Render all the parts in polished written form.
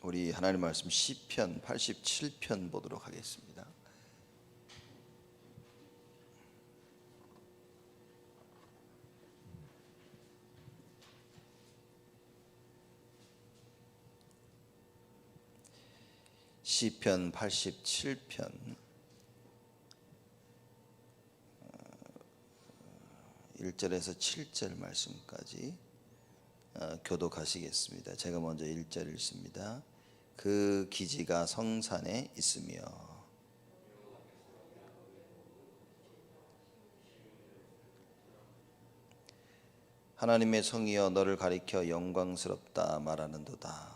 우리 하나님 말씀 시편 87편 보도록 하겠습니다. 시편 87편 1절에서 7절 말씀까지 교독하시겠습니다. 제가 먼저 1절 읽습니다. 그 기지가 성산에 있으며 하나님의 성이여 너를 가리켜 영광스럽다 말하는도다.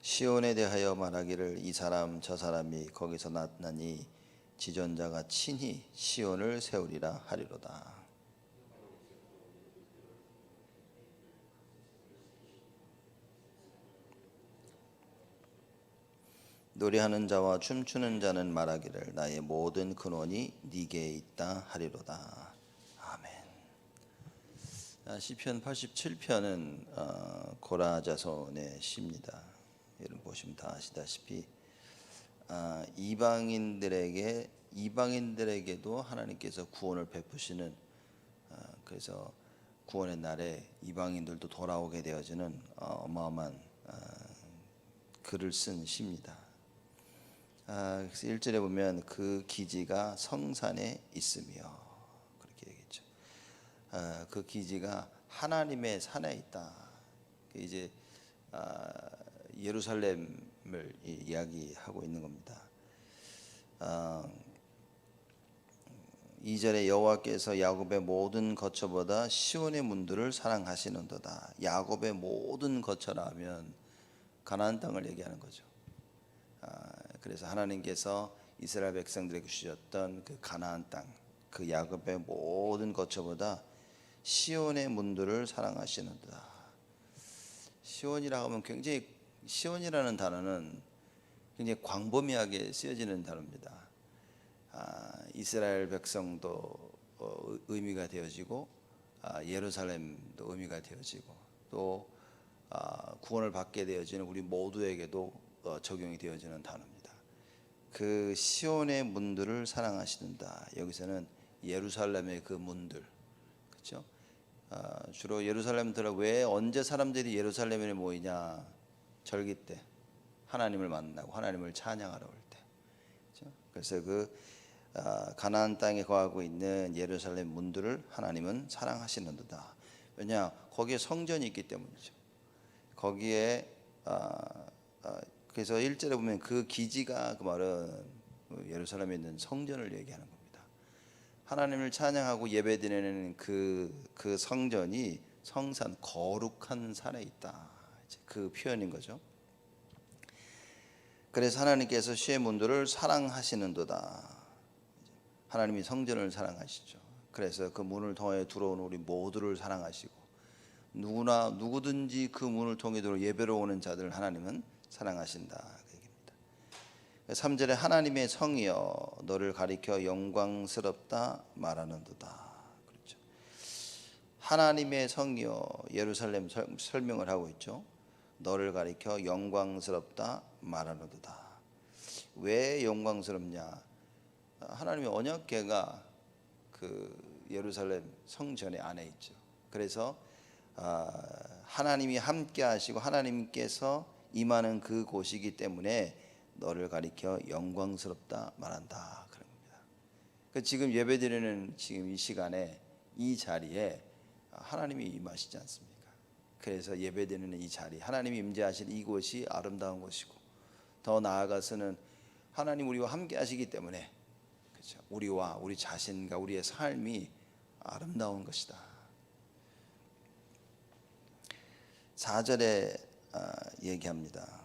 시온에 대하여 말하기를 이 사람 저 사람이 거기서 났나니 지존자가 친히 시온을 세우리라 하리로다. 노래하는 자와 춤추는 자는 말하기를 나의 모든 근원이 네게 있다 하리로다. 아멘. 시편 87편은 고라 자손의 시입니다. 여러분 보시면 다 아시다시피 이방인들에게도 하나님께서 구원을 베푸시는 그래서 구원의 날에 이방인들도 돌아오게 되어지는 어마어마한 글을 쓴 시입니다. 그래서 1절에 보면 그 기지가 성산에 있으며 그렇게 얘기했죠. 그 기지가 하나님의 산에 있다. 이제 예루살렘을 이야기하고 있는 겁니다. 2절에 여호와께서 야곱의 모든 거처보다 시온의 문들을 사랑하시는도다. 야곱의 모든 거처라 하면 가나안 땅을 얘기하는 거죠. 그래서 하나님께서 이스라엘 백성들에게 주셨던 그 가나안 땅, 그 야곱의 모든 거처보다 시온의 문들을 사랑하시는도다. 시온이라고 하면 시온이라는 단어는 굉장히 광범위하게 쓰여지는 단어입니다. 이스라엘 백성도 의미가 되어지고 예루살렘도 의미가 되어지고 또 구원을 받게 되어지는 우리 모두에게도 적용이 되어지는 단어입니다. 그 시온의 문들을 사랑하시는다. 여기서는 예루살렘의 그 문들, 그렇죠? 주로 예루살렘 들어 왜 언제 사람들이 예루살렘에 모이냐? 절기 때 하나님을 만나고 하나님을 찬양하러 올 때. 그렇죠? 그래서 그 가나안 땅에 거하고 있는 예루살렘 문들을 하나님은 사랑하시는도다. 왜냐? 거기에 성전이 있기 때문이죠. 거기에 그래서 1절에 보면 그 기지가 그 말은 예루살렘에 있는 성전을 얘기하는 겁니다. 하나님을 찬양하고 예배드리는 그 성전이 성산 거룩한 산에 있다. 그 표현인 거죠. 그래서 하나님께서 시의 문들을 사랑하시는도다. 하나님이 성전을 사랑하시죠. 그래서 그 문을 통해 들어오는 우리 모두를 사랑하시고 누구든지 그 문을 통해 들어 예배로 오는 자들을 하나님은 사랑하신다 그 얘기입니다. 3절에 하나님의 성이여 너를 가리켜 영광스럽다 말하는도다. 그렇죠. 하나님의 성이여 예루살렘 설명을 하고 있죠. 너를 가리켜 영광스럽다 말하는도다. 왜 영광스럽냐? 하나님의 언약궤가 그 예루살렘 성전의 안에 있죠. 그래서 하나님이 함께 하시고 하나님께서 임하는 그 곳이기 때문에 너를 가리켜 영광스럽다 말한다 그런 겁니다. 그러니까 지금 예배드리는 지금 이 시간에 이 자리에 하나님이 임하시지 않습니까? 그래서 예배드리는 이 자리, 하나님이 임재하시는 이곳이 아름다운 곳이고 더 나아가서는 하나님 우리와 함께 하시기 때문에 그렇죠? 우리와 우리 자신과 우리의 삶이 아름다운 것이다. 4절에 얘기합니다.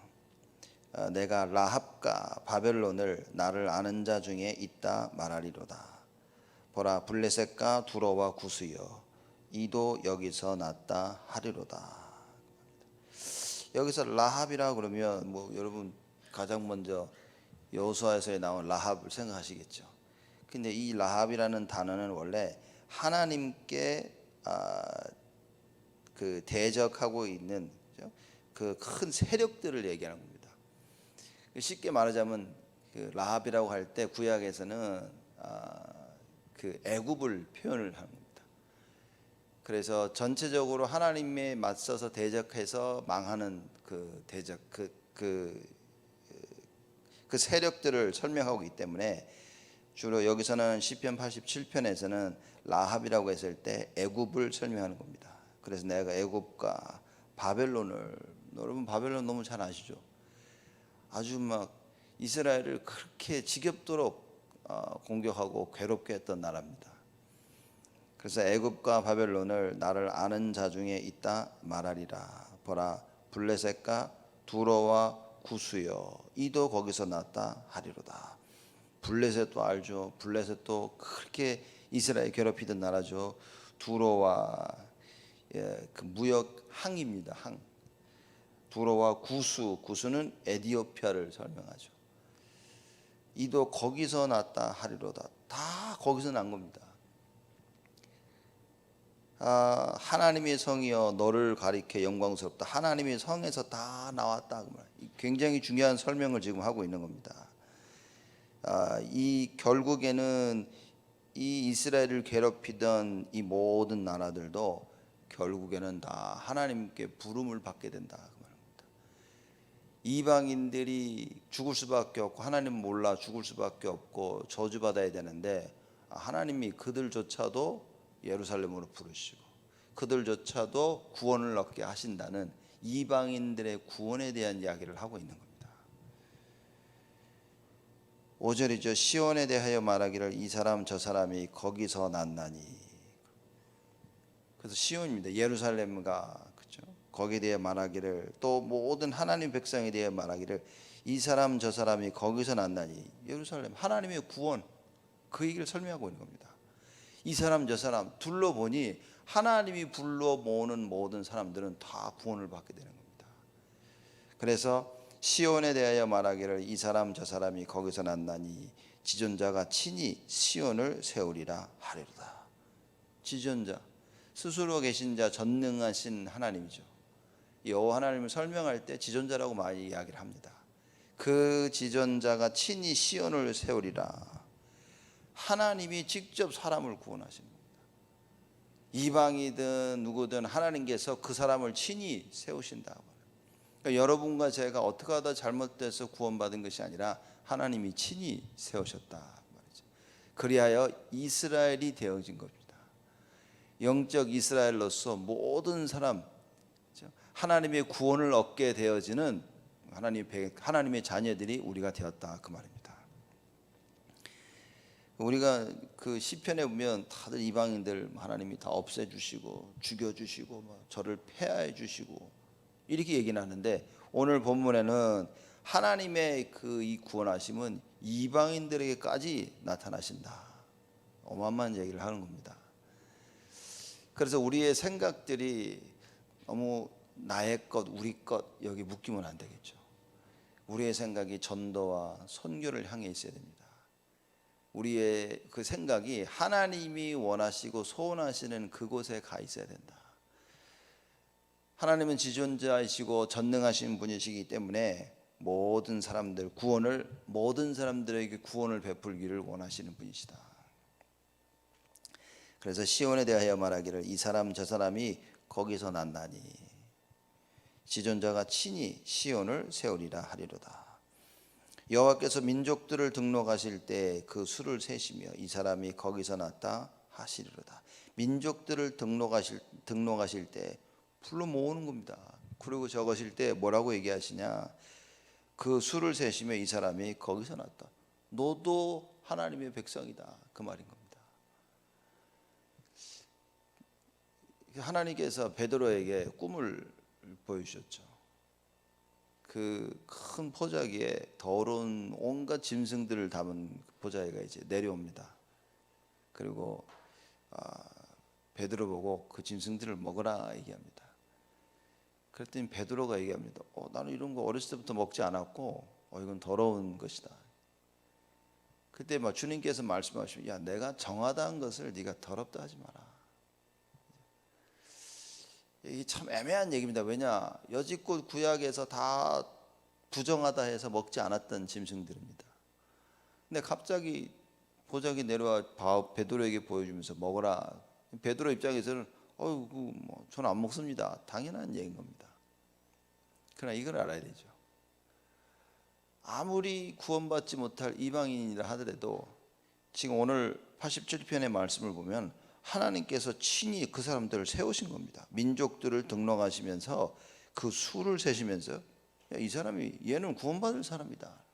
내가 라합과 바벨론을 나를 아는 자 중에 있다 말하리로다. 보라 블레셋과 두로와 구스여 이도 여기서 났다 하리로다. 여기서 라합이라 그러면 뭐 여러분 가장 먼저 여호수아에서 나온 라합을 생각하시겠죠. 근데 이 라합이라는 단어는 원래 하나님께 그 대적하고 있는 그 큰 세력들을 얘기하는 겁니다. 쉽게 말하자면 그 라합이라고 할 때 구약에서는 그 애굽을 표현을 하는 겁니다. 그래서 전체적으로 하나님에 맞서서 대적해서 망하는 그 대적 그 세력들을 설명하고 있기 때문에 주로 여기서는 시편 87편에서는 라합이라고 했을 때 애굽을 설명하는 겁니다. 그래서 내가 애굽과 바벨론을, 여러분 바벨론 너무 잘 아시죠? 아주 막 이스라엘을 그렇게 지겹도록 공격하고 괴롭게 했던 나라입니다. 그래서 애굽과 바벨론을 나를 아는 자 중에 있다 말하리라. 보라, 블레셋과 두로와 구스여 이도 거기서 났다 하리로다. 블레셋도 알죠. 블레셋도 그렇게 이스라엘 괴롭히던 나라죠. 두로와 그 무역 항입니다. 항. 두로와 구스는 에디오피아를 설명하죠. 이도 거기서 났다 하리로다. 다 거기서 난 겁니다. 하나님의 성이여 너를 가리켜 영광스럽다. 하나님의 성에서 다 나왔다. 굉장히 중요한 설명을 지금 하고 있는 겁니다. 이 결국에는 이 이스라엘을 괴롭히던 이 모든 나라들도 결국에는 다 하나님께 부름을 받게 된다 그 말입니다. 이방인들이 죽을 수밖에 없고 하나님 몰라 죽을 수밖에 없고 저주받아야 되는데 하나님이 그들조차도 예루살렘으로 부르시고 그들조차도 구원을 얻게 하신다는 이방인들의 구원에 대한 이야기를 하고 있는 겁니다. 5절이죠. 시온에 대하여 말하기를 이 사람 저 사람이 거기서 났나니. 그래서 시온입니다. 예루살렘과 그렇죠. 거기에 대해 말하기를 또 모든 하나님 백성에 대해 말하기를 이 사람 저 사람이 거기서 났나니. 예루살렘 하나님의 구원 그 얘기를 설명하고 있는 겁니다. 이 사람 저 사람 둘러보니 하나님이 불러 모으는 모든 사람들은 다 구원을 받게 되는 겁니다. 그래서 시온에 대하여 말하기를 이 사람 저 사람이 거기서 났나니 지존자가 친히 시온을 세우리라 하리로다. 지존자 스스로 계신 자 전능하신 하나님이죠. 여호와 하나님을 설명할 때 지존자라고 많이 이야기를 합니다. 그 지존자가 친히 시온을 세우리라. 하나님이 직접 사람을 구원하십니다. 이방이든 누구든 하나님께서 그 사람을 친히 세우신다고. 그러니까 여러분과 제가 어떻게 하다 잘못돼서 구원받은 것이 아니라 하나님이 친히 세우셨다 말이죠. 그리하여 이스라엘이 되어진 겁니다. 영적 이스라엘로서 모든 사람 하나님의 구원을 얻게 되어지는 하나님의 자녀들이 우리가 되었다 그 말입니다. 우리가 그 시편에 보면 다들 이방인들 하나님이 다 없애주시고 죽여주시고 저를 폐하해 주시고 이렇게 얘기는 하는데 오늘 본문에는 하나님의 그 이 구원하심은 이방인들에게까지 나타나신다. 어마어마한 얘기를 하는 겁니다. 그래서 우리의 생각들이 너무 나의 것, 우리 것 여기 묶이면 안 되겠죠. 우리의 생각이 전도와 선교를 향해 있어야 됩니다. 우리의 그 생각이 하나님이 원하시고 소원하시는 그곳에 가 있어야 된다. 하나님은 지존자이시고 전능하신 분이시기 때문에 모든 사람들 모든 사람들에게 구원을 베풀기를 원하시는 분이시다. 그래서 시온에 대하여 말하기를 이 사람 저 사람이 거기서 났나니 지존자가 친히 시온을 세우리라 하리로다. 여호와께서 민족들을 등록하실 때 그 수를 세시며 이 사람이 거기서 났다 하시리로다. 민족들을 등록하실 때 풀로 모으는 겁니다. 그리고 적으실 때 뭐라고 얘기하시냐? 그 수를 세시며 이 사람이 거기서 났다. 너도 하나님의 백성이다. 그 말인 겁니다. 하나님께서 베드로에게 꿈을 보여주셨죠. 그 큰 포자기에 더러운 온갖 짐승들을 담은 포자기가 이제 내려옵니다. 그리고 베드로 보고 그 짐승들을 먹으라 얘기합니다. 그랬더니 베드로가 얘기합니다. 나는 이런 거 어렸을 때부터 먹지 않았고 이건 더러운 것이다. 그때 뭐 주님께서 말씀하시면 야 내가 정하다는 것을 네가 더럽다 하지 마라. 이게 참 애매한 얘기입니다. 왜냐 여지껏 구약에서 다 부정하다 해서 먹지 않았던 짐승들입니다. 근데 갑자기 보자기 내려와 베드로에게 보여주면서 먹어라. 베드로 입장에서는 어이구 뭐 저는 안 먹습니다. 당연한 얘기인 겁니다. 그러나 이걸 알아야 되죠. 아무리 구원받지 못할 이방인이라 하더라도 지금 오늘 87편의 말씀을 보면 하나님께서 친히 그 사람들을 세우신 겁니다. 민족들을 등록하시면서 그 수를 세시면서 야, 이 사람이 얘는 구원받을 사람이다.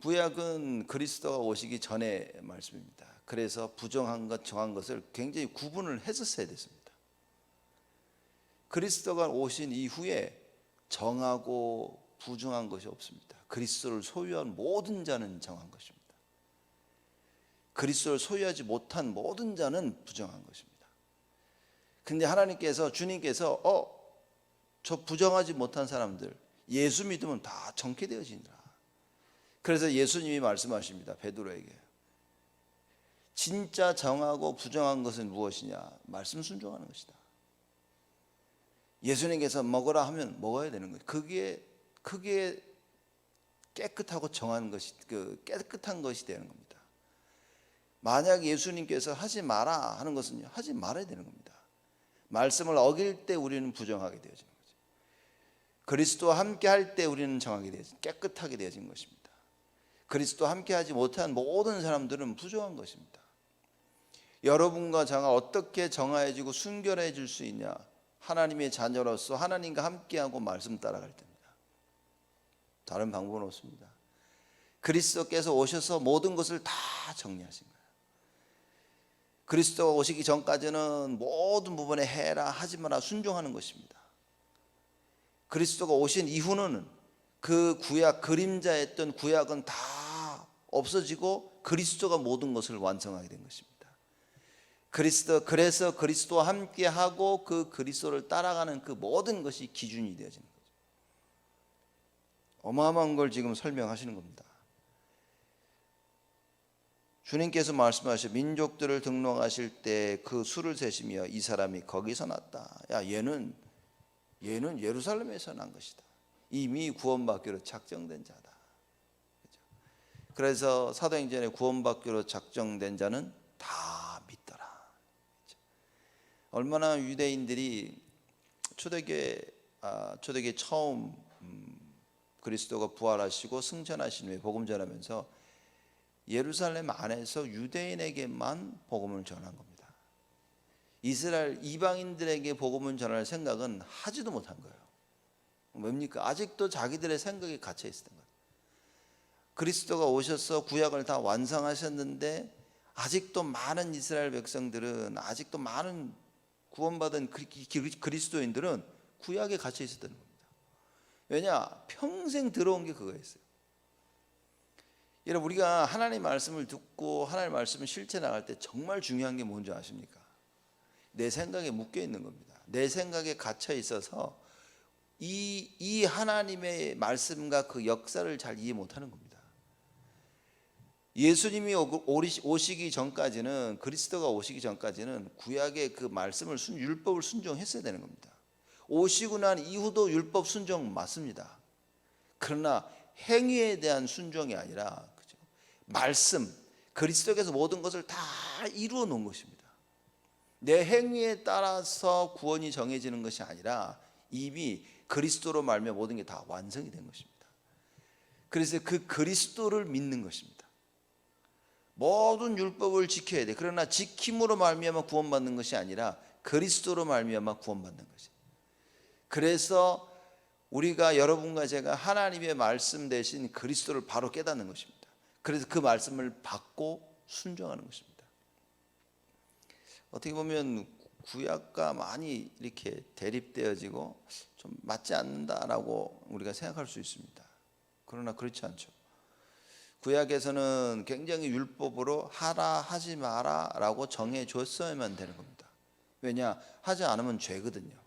구약은 그리스도가 오시기 전의 말씀입니다. 그래서 부정한 것, 정한 것을 굉장히 구분을 했었어야 됐습니다. 그리스도가 오신 이후에 정하고 부정한 것이 없습니다. 그리스도를 소유한 모든 자는 정한 것입니다. 그리스도를 소유하지 못한 모든 자는 부정한 것입니다. 근데 하나님께서 주님께서 저 부정하지 못한 사람들 예수 믿으면 다 정케 되어지니라. 그래서 예수님이 말씀하십니다. 베드로에게 진짜 정하고 부정한 것은 무엇이냐? 말씀 순종하는 것이다. 예수님께서 먹으라 하면 먹어야 되는 거예요. 그게 깨끗하고 정한 것이 깨끗한 것이 되는 겁니다. 만약 예수님께서 하지 마라 하는 것은요, 하지 말아야 되는 겁니다. 말씀을 어길 때 우리는 부정하게 되어지는 거죠. 그리스도와 함께 할 때 우리는 정하게 되어진 깨끗하게 되어진 것입니다. 그리스도와 함께 하지 못한 모든 사람들은 부정한 것입니다. 여러분과 저가 어떻게 정화해지고 순결해질 수 있냐? 하나님의 자녀로서 하나님과 함께하고 말씀 따라갈 때입니다. 다른 방법은 없습니다. 그리스도께서 오셔서 모든 것을 다 정리하신 거예요. 그리스도가 오시기 전까지는 모든 부분에 해라 하지 마라 순종하는 것입니다. 그리스도가 오신 이후는 그 구약 그림자였던 구약은 다 없어지고 그리스도가 모든 것을 완성하게 된 것입니다. 그래서 그리스도와 함께하고 그 그리스도를 따라가는 그 모든 것이 기준이 되어지는 거죠. 어마어마한 걸 지금 설명하시는 겁니다. 주님께서 말씀하신 민족들을 등록하실 때 그 수를 세시며 이 사람이 거기서 났다. 야 얘는 예루살렘에서 난 것이다. 이미 구원받기로 작정된 자다. 그래서 사도행전에 구원받기로 작정된 자는 다 믿더라. 얼마나 유대인들이 초대교회 처음 그리스도가 부활하시고 승천하신 후에 복음 전하면서 예루살렘 안에서 유대인에게만 복음을 전한 겁니다. 이스라엘 이방인들에게 복음을 전할 생각은 하지도 못한 거예요. 뭡니까? 아직도 자기들의 생각에 갇혀 있었던 거예요. 그리스도가 오셔서 구약을 다 완성하셨는데 아직도 많은 이스라엘 백성들은 아직도 많은 구원받은 그리스도인들은 구약에 갇혀 있었던 겁니다. 왜냐? 평생 들어온 게 그거였어요. 여러분 우리가 하나님의 말씀을 듣고 하나님의 말씀을 실천해 나갈 때 정말 중요한 게 뭔지 아십니까? 내 생각에 묶여 있는 겁니다. 내 생각에 갇혀 있어서 이 하나님의 말씀과 그 역사를 잘 이해 못하는 겁니다. 예수님이 오시기 전까지는 그리스도가 오시기 전까지는 구약의 그 말씀을 율법을 순종했어야 되는 겁니다. 오시고 난 이후도 율법 순종 맞습니다. 그러나 행위에 대한 순종이 아니라 그죠? 말씀 그리스도께서 모든 것을 다 이루어 놓은 것입니다. 내 행위에 따라서 구원이 정해지는 것이 아니라 이미 그리스도로 말미암아 모든 게 다 완성이 된 것입니다. 그래서 그 그리스도를 믿는 것입니다. 모든 율법을 지켜야 돼. 그러나 지킴으로 말미암아 구원받는 것이 아니라 그리스도로 말미암아 구원받는 것이에요. 그래서 우리가 여러분과 제가 하나님의 말씀 대신 그리스도를 바로 깨닫는 것입니다. 그래서 그 말씀을 받고 순종하는 것입니다. 어떻게 보면 구약과 많이 이렇게 대립되어지고 좀 맞지 않는다라고 우리가 생각할 수 있습니다. 그러나 그렇지 않죠. 구약에서는 굉장히 율법으로 하라 하지 마라 라고 정해 줬어야만 되는 겁니다. 왜냐? 하지 않으면 죄거든요.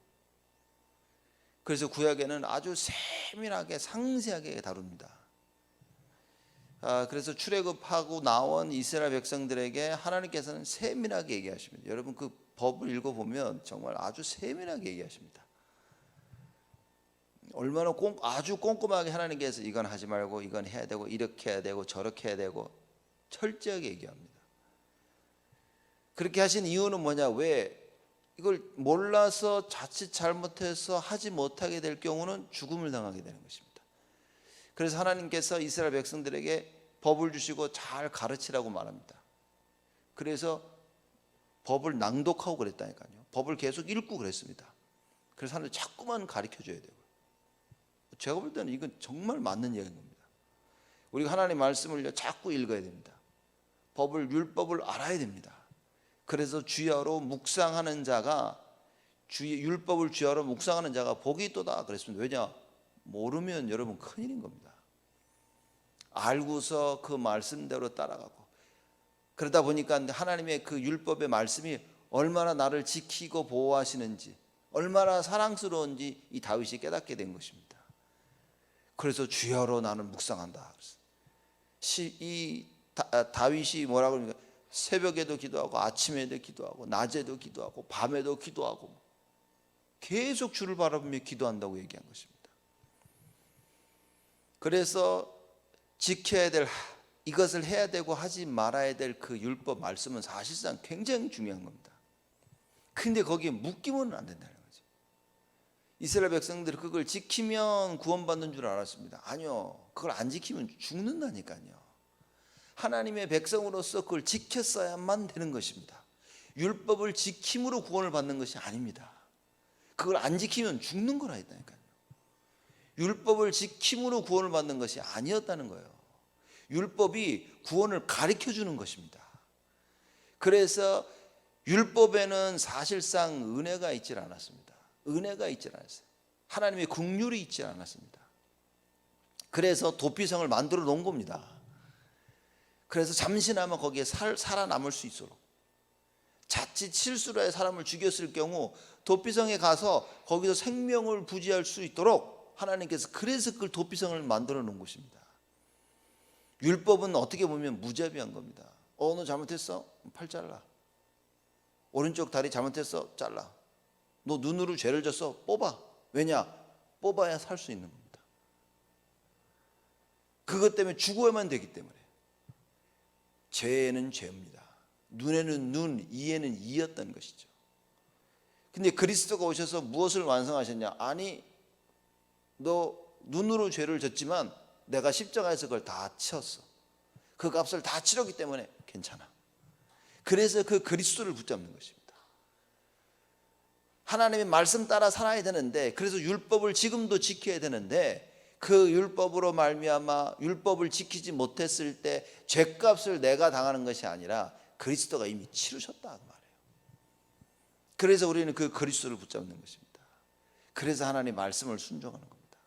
그래서 구약에는 아주 세밀하게 상세하게 다룹니다. 그래서 출애굽하고 나온 이스라엘 백성들에게 하나님께서는 세밀하게 얘기하십니다. 여러분 그 법을 읽어보면 정말 아주 세밀하게 얘기하십니다. 얼마나 아주 꼼꼼하게 하나님께서 이건 하지 말고 이건 해야 되고 이렇게 해야 되고 저렇게 해야 되고 철저하게 얘기합니다. 그렇게 하신 이유는 뭐냐? 왜? 이걸 몰라서 자칫 잘못해서 하지 못하게 될 경우는 죽음을 당하게 되는 것입니다. 그래서 하나님께서 이스라엘 백성들에게 법을 주시고 잘 가르치라고 말합니다. 그래서 법을 낭독하고 그랬다니까요. 법을 계속 읽고 그랬습니다. 그래서 하나님 자꾸만 가르쳐줘야 되고, 제가 볼 때는 이건 정말 맞는 얘기인 겁니다. 우리가 하나님 말씀을 자꾸 읽어야 됩니다. 법을, 율법을 알아야 됩니다. 그래서 주야로 묵상하는 자가, 율법을 주야로 묵상하는 자가 복이 있도다 그랬습니다. 왜냐? 모르면 여러분 큰일인 겁니다. 알고서 그 말씀대로 따라가고, 그러다 보니까 하나님의 그 율법의 말씀이 얼마나 나를 지키고 보호하시는지, 얼마나 사랑스러운지 이 다윗이 깨닫게 된 것입니다. 그래서 주야로 나는 묵상한다. 이 다윗이 뭐라고 그러니까 새벽에도 기도하고 아침에도 기도하고 낮에도 기도하고 밤에도 기도하고 계속 주를 바라보며 기도한다고 얘기한 것입니다. 그래서 지켜야 될, 이것을 해야 되고 하지 말아야 될 그 율법 말씀은 사실상 굉장히 중요한 겁니다. 근데 거기에 묶이면 안 된다는 거죠. 이스라엘 백성들이 그걸 지키면 구원받는 줄 알았습니다. 아니요, 그걸 안 지키면 죽는다니까요. 하나님의 백성으로서 그걸 지켰어야만 되는 것입니다. 율법을 지킴으로 구원을 받는 것이 아닙니다. 그걸 안 지키면 죽는 거라 했다니까요. 율법을 지킴으로 구원을 받는 것이 아니었다는 거예요. 율법이 구원을 가르쳐 주는 것입니다. 그래서 율법에는 사실상 은혜가 있질 않았습니다. 은혜가 있질 않았어요. 하나님의 긍휼이 있질 않았습니다. 그래서 도피성을 만들어 놓은 겁니다. 그래서 잠시나마 거기에 살아남을 수 있도록, 자칫 실수로 해 사람을 죽였을 경우 도피성에 가서 거기서 생명을 부지할 수 있도록 하나님께서 그래서 그 도피성을 만들어 놓은 것입니다. 율법은 어떻게 보면 무자비한 겁니다. 너 잘못했어? 팔 잘라. 오른쪽 다리 잘못했어? 잘라. 너 눈으로 죄를 졌어? 뽑아. 왜냐? 뽑아야 살 수 있는 겁니다. 그것 때문에 죽어야만 되기 때문에. 죄는 죄입니다. 눈에는 눈, 이에는 이였던 것이죠. 근데 그리스도가 오셔서 무엇을 완성하셨냐? 아니, 너 눈으로 죄를 졌지만 내가 십자가에서 그걸 다 치웠어. 그 값을 다 치렀기 때문에 괜찮아. 그래서 그 그리스도를 붙잡는 것입니다. 하나님의 말씀 따라 살아야 되는데, 그래서 율법을 지금도 지켜야 되는데, 그 율법으로 말미암아 율법을 지키지 못했을 때 죄값을 내가 당하는 것이 아니라 그리스도가 이미 치르셨다 그 말이에요. 그래서 우리는 그 그리스도를 붙잡는 것입니다. 그래서 하나님 말씀을 순종하는 겁니다.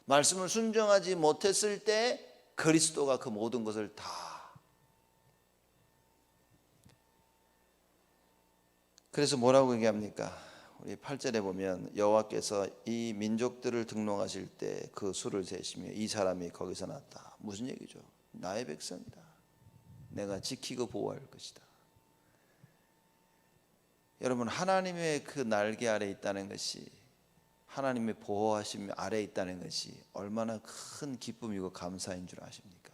말씀을 순종하지 못했을 때 그리스도가 그 모든 것을 다. 그래서 뭐라고 얘기합니까? 우리 8절에 보면 여호와께서 이 민족들을 등록하실 때 그 수를 세시며 이 사람이 거기서 났다. 무슨 얘기죠? 나의 백성이다. 내가 지키고 보호할 것이다. 여러분, 하나님의 그 날개 아래 있다는 것이, 하나님의 보호하심 아래 있다는 것이 얼마나 큰 기쁨이고 감사인 줄 아십니까?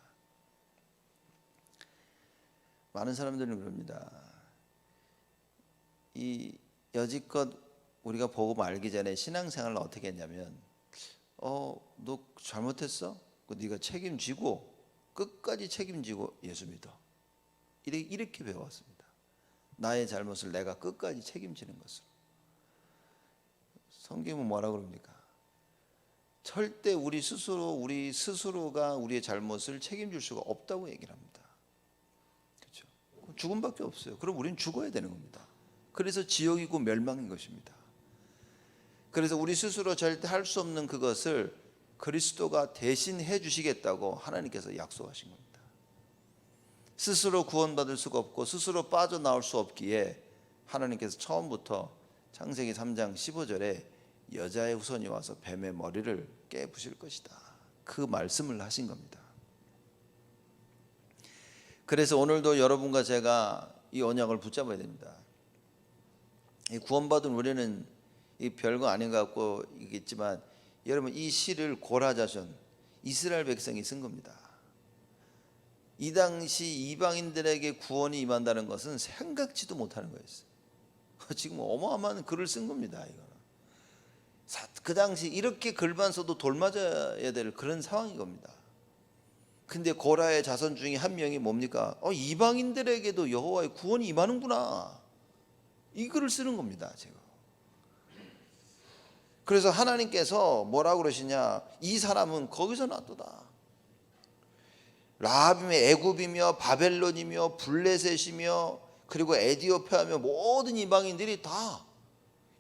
많은 사람들은 그럽니다. 이 여지껏 우리가 복음 알기 전에 신앙생활을 어떻게 했냐면, 너 잘못했어? 네가 책임지고 끝까지 책임지고 예수 믿어. 이렇게 배웠습니다. 나의 잘못을 내가 끝까지 책임지는 것으로. 성경은 뭐라고 그럽니까? 절대 우리 스스로가 우리의 잘못을 책임질 수가 없다고 얘기를 합니다. 그렇죠? 죽음밖에 없어요. 그럼 우리는 죽어야 되는 겁니다. 그래서 지옥이고 멸망인 것입니다. 그래서 우리 스스로 절대 할 수 없는 그것을 그리스도가 대신 해주시겠다고 하나님께서 약속하신 겁니다. 스스로 구원받을 수가 없고 스스로 빠져나올 수 없기에 하나님께서 처음부터 창세기 3장 15절에 여자의 후손이 와서 뱀의 머리를 깨부실 것이다, 그 말씀을 하신 겁니다. 그래서 오늘도 여러분과 제가 이 언약을 붙잡아야 됩니다. 이 구원받은 우리는 이 별거 아닌 것 같고 있겠지만, 여러분 이 시를 고라자손 이스라엘 백성이 쓴 겁니다. 이 당시 이방인들에게 구원이 임한다는 것은 생각지도 못하는 거였어요. 지금 어마어마한 글을 쓴 겁니다. 이거는 그 당시 이렇게 글만 써도 돌 맞아야 될 그런 상황인 겁니다. 근데 고라의 자손 중에 한 명이 뭡니까? 이방인들에게도 여호와의 구원이 임하는구나, 이 글을 쓰는 겁니다. 제가. 그래서 하나님께서 뭐라고 그러시냐, 이 사람은 거기서 놔두다. 라합이며 애굽이며 바벨론이며 블레셋이며 그리고 에디오피아며 모든 이방인들이 다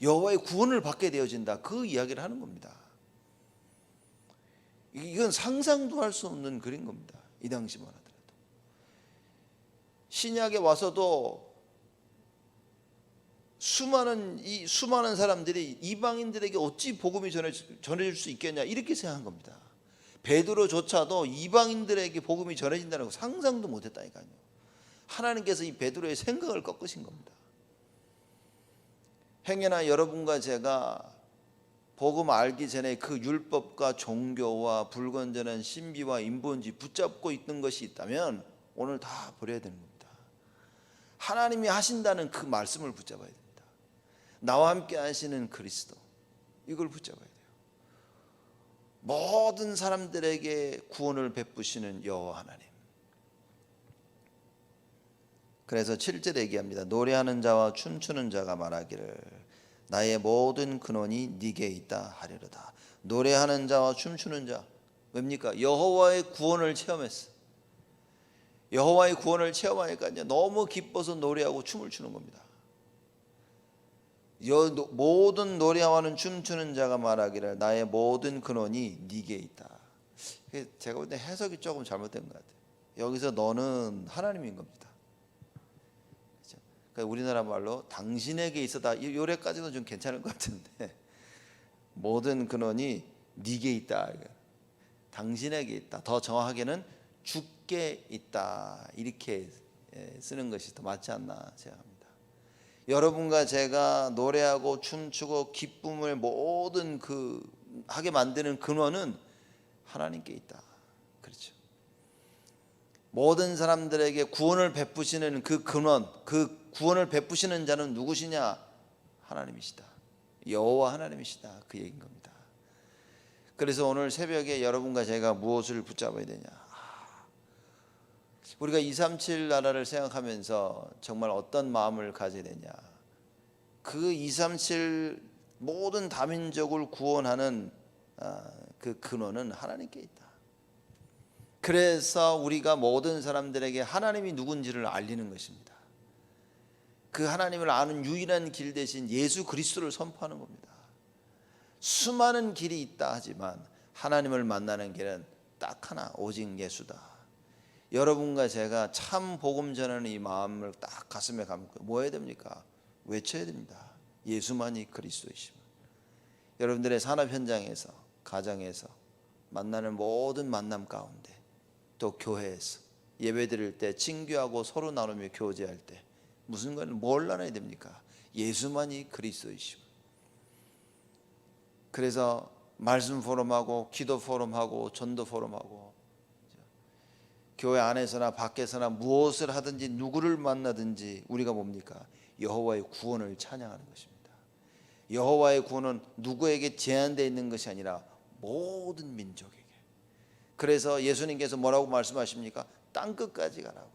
여호와의 구원을 받게 되어진다, 그 이야기를 하는 겁니다. 이건 상상도 할 수 없는 글인 겁니다. 이 당시만 하더라도. 신약에 와서도 수많은 사람들이 이방인들에게 어찌 복음이 전해질 수 있겠냐, 이렇게 생각한 겁니다. 베드로조차도 이방인들에게 복음이 전해진다는 거 상상도 못했다니까요. 하나님께서 이 베드로의 생각을 꺾으신 겁니다. 행여나 여러분과 제가 복음 알기 전에 그 율법과 종교와 불건전한 신비와 인본주의 붙잡고 있는 것이 있다면 오늘 다 버려야 되는 겁니다. 하나님이 하신다는 그 말씀을 붙잡아야 됩니다. 나와 함께 하시는 그리스도, 이걸 붙잡아야 돼요. 모든 사람들에게 구원을 베푸시는 여호와 하나님. 그래서 7절에 얘기합니다. 노래하는 자와 춤추는 자가 말하기를 나의 모든 근원이 네게 있다 하리로다. 노래하는 자와 춤추는 자, 뭡니까? 여호와의 구원을 체험했어. 여호와의 구원을 체험하니까 이제 너무 기뻐서 노래하고 춤을 추는 겁니다. 모든 노래하는 춤추는 자가 말하기를 나의 모든 근원이 네게 있다. 제가 볼 때 해석이 조금 잘못된 것 같아요. 여기서 너는 하나님인 겁니다. 그렇죠? 그러니까 우리나라 말로 당신에게 있어다, 이 요래까지는 좀 괜찮을 것 같은데, 모든 근원이 네게 있다, 당신에게 있다, 더 정확하게는 주께 있다, 이렇게 쓰는 것이 더 맞지 않나 생각합니다. 여러분과 제가 노래하고 춤추고 기쁨을 모든 하게 만드는 근원은 하나님께 있다. 그렇죠. 모든 사람들에게 구원을 베푸시는 그 근원, 그 구원을 베푸시는 자는 누구시냐? 하나님이시다. 여호와 하나님이시다, 그 얘기인 겁니다. 그래서 오늘 새벽에 여러분과 제가 무엇을 붙잡아야 되냐? 우리가 237 나라를 생각하면서 정말 어떤 마음을 가져야 되냐? 그 237 모든 다민족을 구원하는 그 근원은 하나님께 있다. 그래서 우리가 모든 사람들에게 하나님이 누군지를 알리는 것입니다. 그 하나님을 아는 유일한 길 대신 예수 그리스도를 선포하는 겁니다. 수많은 길이 있다 하지만 하나님을 만나는 길은 딱 하나, 오직 예수다. 여러분과 제가 참 복음 전하는 이 마음을 딱 가슴에 감고 뭐 해야 됩니까? 외쳐야 됩니다. 예수만이 그리스도이시오. 여러분들의 산업 현장에서, 가정에서, 만나는 모든 만남 가운데, 또 교회에서 예배 드릴 때 친교하고 서로 나누며 교제할 때 무슨 걸 뭘 나눠야 됩니까? 예수만이 그리스도이시오. 그래서 말씀 포럼하고 기도 포럼하고 전도 포럼하고 교회 안에서나 밖에서나 무엇을 하든지 누구를 만나든지 우리가 뭡니까? 여호와의 구원을 찬양하는 것입니다. 여호와의 구원은 누구에게 제한되어 있는 것이 아니라 모든 민족에게. 그래서 예수님께서 뭐라고 말씀하십니까? 땅끝까지 가라고,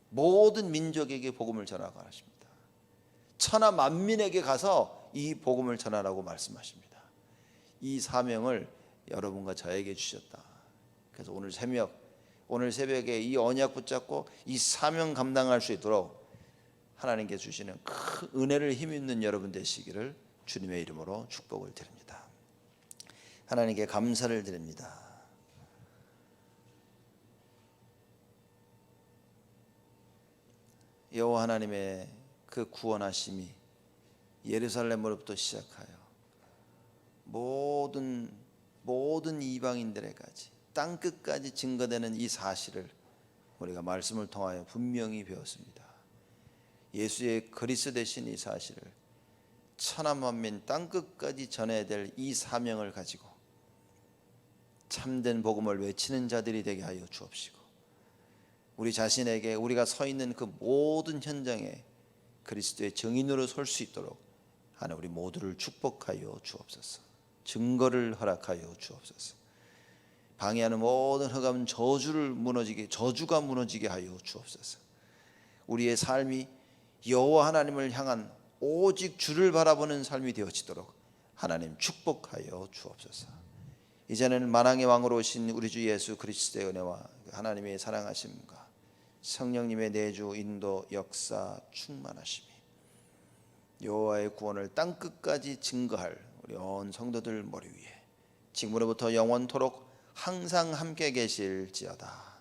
모든 민족에게 복음을 전하라고 하십니다. 천하 만민에게 가서 이 복음을 전하라고 말씀하십니다. 이 사명을 여러분과 저에게 주셨다. 그래서 오늘 새벽에 이 언약 붙잡고 이 사명 감당할 수 있도록 하나님께 주시는 큰 은혜를 힘입는 여러분 되시기를 주님의 이름으로 축복을 드립니다. 하나님께 감사를 드립니다. 여호와 하나님의 그 구원하심이 예루살렘으로부터 시작하여 모든 이방인들에까지 땅끝까지 증거되는 이 사실을 우리가 말씀을 통하여 분명히 배웠습니다. 예수의 그리스도 되신 이 사실을 천하만민 땅끝까지 전해야 될 이 사명을 가지고 참된 복음을 외치는 자들이 되게 하여 주옵시고, 우리 자신에게 우리가 서 있는 그 모든 현장에 그리스도의 증인으로 설 수 있도록 하나님 우리 모두를 축복하여 주옵소서. 증거를 허락하여 주옵소서. 방해하는 모든 흑암 저주가 무너지게 하여 주옵소서. 우리의 삶이 여호와 하나님을 향한 오직 주를 바라보는 삶이 되어지도록 하나님 축복하여 주옵소서. 이제는 만왕의 왕으로 오신 우리 주 예수 그리스도의 은혜와 하나님의 사랑하심과 성령님의 내주 인도 역사 충만하심이 여호와의 구원을 땅끝까지 증거할 우리 온 성도들 머리 위에 지금으로부터 영원토록 항상 함께 계실지어다.